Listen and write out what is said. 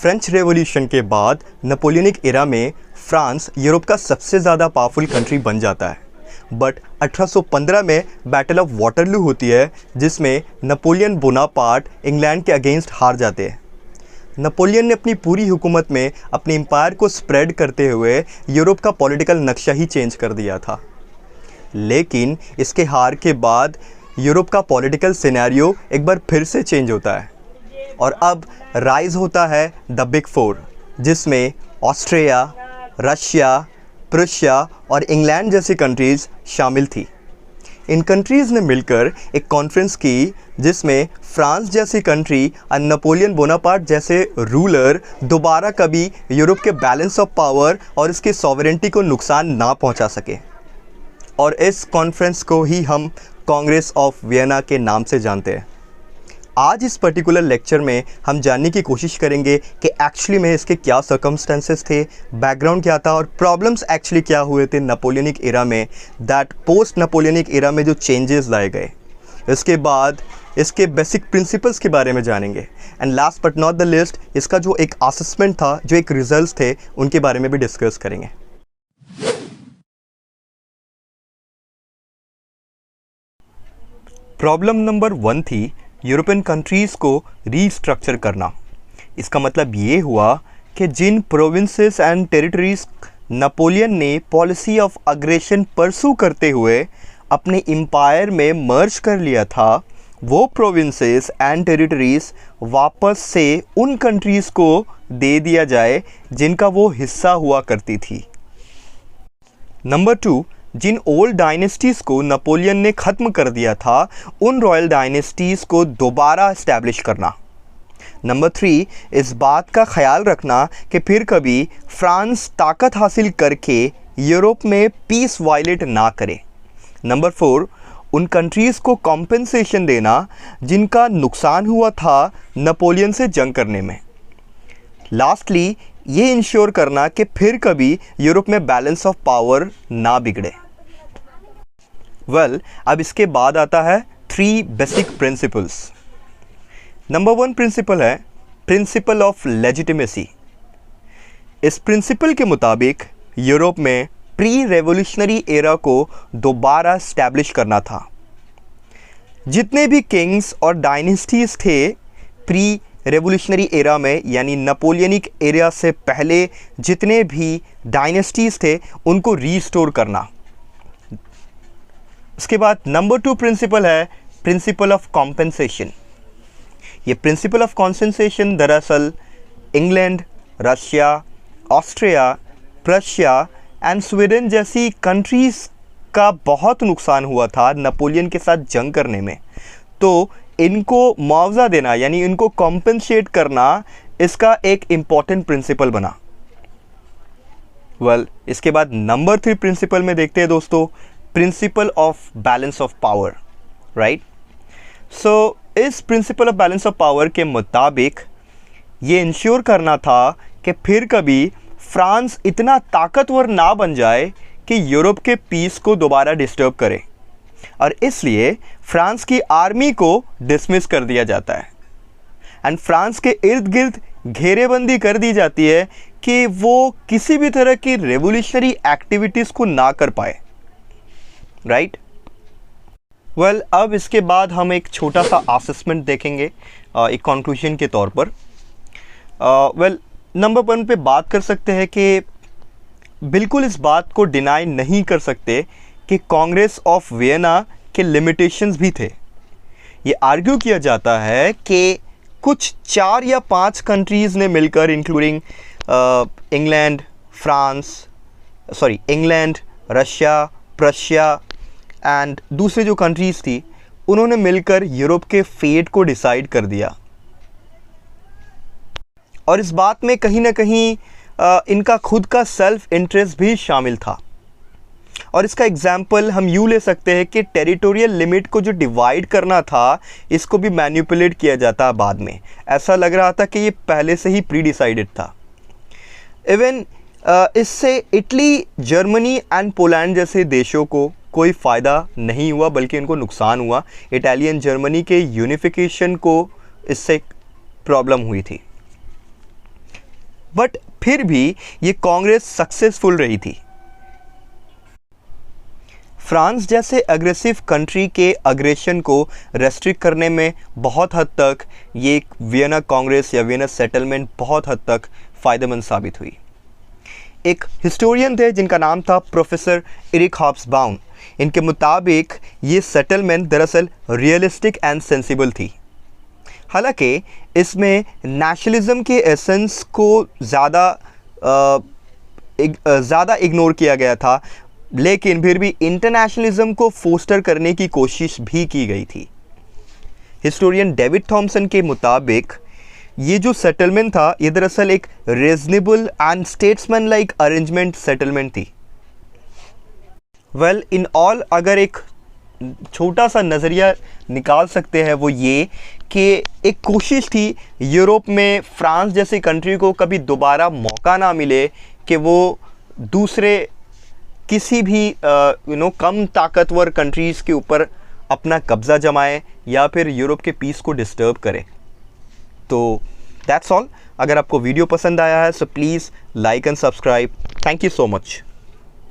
French revolution के बाद Napoleonic era में फ्रांस यूरोप का सबसे ज़्यादा पावरफुल कंट्री बन जाता है। बट 1815 में बैटल ऑफ वाटरलू होती है, जिसमें नेपोलियन बोनापार्ट इंग्लैंड के अगेंस्ट हार जाते हैं। नेपोलियन ने अपनी पूरी हुकूमत में अपने एम्पायर को स्प्रेड करते हुए यूरोप का पॉलिटिकल नक्शा ही चेंज कर दिया था। लेकिन इसके हार के बाद यूरोप का पॉलिटिकल सिनेरियो एक बार फिर से चेंज होता है और अब राइज होता है द बिग फोर, जिसमें ऑस्ट्रिया, रशिया, प्रूशिया और इंग्लैंड जैसी कंट्रीज़ शामिल थी। इन कंट्रीज़ ने मिलकर एक कॉन्फ्रेंस की, जिसमें फ्रांस जैसी कंट्री और नेपोलियन बोनापार्ट जैसे रूलर दोबारा कभी यूरोप के बैलेंस ऑफ पावर और इसकी सॉवरेंटी को नुकसान ना पहुंचा सके। और इस कॉन्फ्रेंस को ही हम कांग्रेस ऑफ वियना के नाम से जानते हैं। आज इस पर्टिकुलर लेक्चर में हम जानने की कोशिश करेंगे कि एक्चुअली में इसके क्या सर्कमस्टेंसेस थे, बैकग्राउंड क्या था और प्रॉब्लम्स एक्चुअली क्या हुए थे नेपोलियनिक एरा में, दैट पोस्ट नेपोलियनिक एरा में जो चेंजेस लाए गए। इसके बाद इसके बेसिक प्रिंसिपल्स के बारे में जानेंगे and last but not the list, इसका जो एक असेसमेंट था, जो एक रिजल्ट्स थे, उनके बारे में भी डिस्कस करेंगे। प्रॉब्लम नंबर 1 थी यूरोपियन कंट्रीज़ को रीस्ट्रक्चर करना। इसका मतलब ये हुआ कि जिन प्रोविंसेस एंड टेरिटरीज़ नेपोलियन ने पॉलिसी ऑफ अग्रेशन परसू करते हुए अपने एम्पायर में मर्ज कर लिया था, वो प्रोविंसेस एंड टेरिटरीज़ वापस से उन कंट्रीज़ को दे दिया जाए जिनका वो हिस्सा हुआ करती थी। नंबर 2, जिन ओल्ड डायनेस्टीज़ को नेपोलियन ने ख़त्म कर दिया था, उन रॉयल डायनेस्टीज़ को दोबारा इस्टेब्लिश करना। नंबर 3, इस बात का ख्याल रखना कि फिर कभी फ्रांस ताकत हासिल करके यूरोप में पीस वायलेट ना करे। नंबर 4, उन कंट्रीज़ को कॉम्पेंसेशन देना जिनका नुकसान हुआ था नेपोलियन से जंग करने में। लास्टली, ये इंश्योर करना कि फिर कभी यूरोप में बैलेंस ऑफ पावर ना बिगड़े। अब इसके बाद आता है 3 बेसिक प्रिंसिपल्स। नंबर 1 प्रिंसिपल है प्रिंसिपल ऑफ लेजिटिमेसी। इस प्रिंसिपल के मुताबिक यूरोप में प्री रेवोल्यूशनरी एरा को दोबारा स्टैब्लिश करना था। जितने भी किंग्स और डायनेस्टीज़ थे प्री रेवोल्यूशनरी एरा में, यानी नेपोलियनिक एरा से पहले जितने भी डायनेस्टीज़ थे, उनको रीस्टोर करना। उसके बाद नंबर 2 प्रिंसिपल है प्रिंसिपल ऑफ कॉम्पेंसेशन। ये प्रिंसिपल ऑफ कॉम्पेंसेशन दरअसल England, Russia, Austria, Prussia and Sweden जैसी कंट्रीज़ का बहुत नुकसान हुआ था नेपोलियन के साथ जंग करने में, तो इनको मुआवजा देना यानी इनको कॉम्पेंसेट करना इसका एक इम्पॉर्टेंट प्रिंसिपल बना। इसके बाद नंबर 3 प्रिंसिपल में देखते हैं दोस्तों, principle of balance of power, right. So इस principle of balance of power के मुताबिक ये इंश्योर करना था कि फिर कभी फ्रांस इतना ताकतवर ना बन जाए कि यूरोप के पीस को दोबारा डिस्टर्ब करे, और इसलिए फ्रांस की आर्मी को डिसमिस कर दिया जाता है एंड फ्रांस के इर्द गिर्द घेरेबंदी कर दी जाती है कि वो किसी भी तरह की रेवोल्यूशनरी एक्टिविटीज़ को ना कर पाए, राइट। अब इसके बाद हम एक छोटा सा असेसमेंट देखेंगे एक कंक्लूजन के तौर पर। नंबर 1 पे बात कर सकते हैं कि बिल्कुल इस बात को डिनाई नहीं कर सकते कि कांग्रेस ऑफ वियना के लिमिटेशंस भी थे। ये आर्ग्यू किया जाता है कि कुछ 4 या 5 कंट्रीज़ ने मिलकर, including England, Russia, Prussia and दूसरे जो कंट्रीज़ थी, उन्होंने मिलकर यूरोप के फेट को डिसाइड कर दिया। और इस बात में कहीं ना कहीं इनका खुद का सेल्फ इंटरेस्ट भी शामिल था। और इसका एग्जाम्पल हम यूँ ले सकते हैं कि टेरिटोरियल लिमिट को जो डिवाइड करना था, इसको भी मैनिपुलेट किया जाता है बाद में। ऐसा लग रहा था कि ये पहले से ही प्री डिसाइडेड था। इवन इससे इटली, जर्मनी एंड पोलैंड जैसे देशों को कोई फ़ायदा नहीं हुआ, बल्कि इनको नुकसान हुआ। इटालियन जर्मनी के यूनिफिकेशन को इससे प्रॉब्लम हुई थी। बट फिर भी ये कांग्रेस सक्सेसफुल रही थी। फ्रांस जैसे अग्रेसिव कंट्री के अग्रेशन को रेस्ट्रिक्ट करने में बहुत हद तक ये वियना कांग्रेस या वियना सेटलमेंट बहुत हद तक फ़ायदेमंद साबित हुई। एक हिस्टोरियन थे जिनका नाम था प्रोफेसर एरिक हॉब्सबाउम। इनके मुताबिक ये सेटलमेंट दरअसल रियलिस्टिक एंड सेंसिबल थी। हालांकि इसमें नेशनलिज्म के एसेंस को ज़्यादा इग्नोर किया गया था, लेकिन फिर भी इंटरनेशनलिज्म को फोस्टर करने की कोशिश भी की गई थी। हिस्टोरियन डेविड थॉमसन के मुताबिक ये जो सेटलमेंट था ये दरअसल एक reasonable and statesman like arrangement settlement थी। वेल इन ऑल अगर एक छोटा सा नज़रिया निकाल सकते हैं वो ये कि एक कोशिश थी यूरोप में फ्रांस जैसी कंट्री को कभी दोबारा मौका ना मिले कि वो दूसरे किसी भी कम ताकतवर कंट्रीज़ के ऊपर अपना कब्ज़ा जमाए या फिर यूरोप के पीस को डिस्टर्ब करे। तो दैट्स ऑल। अगर आपको वीडियो पसंद आया है so please like and subscribe. Thank you so much.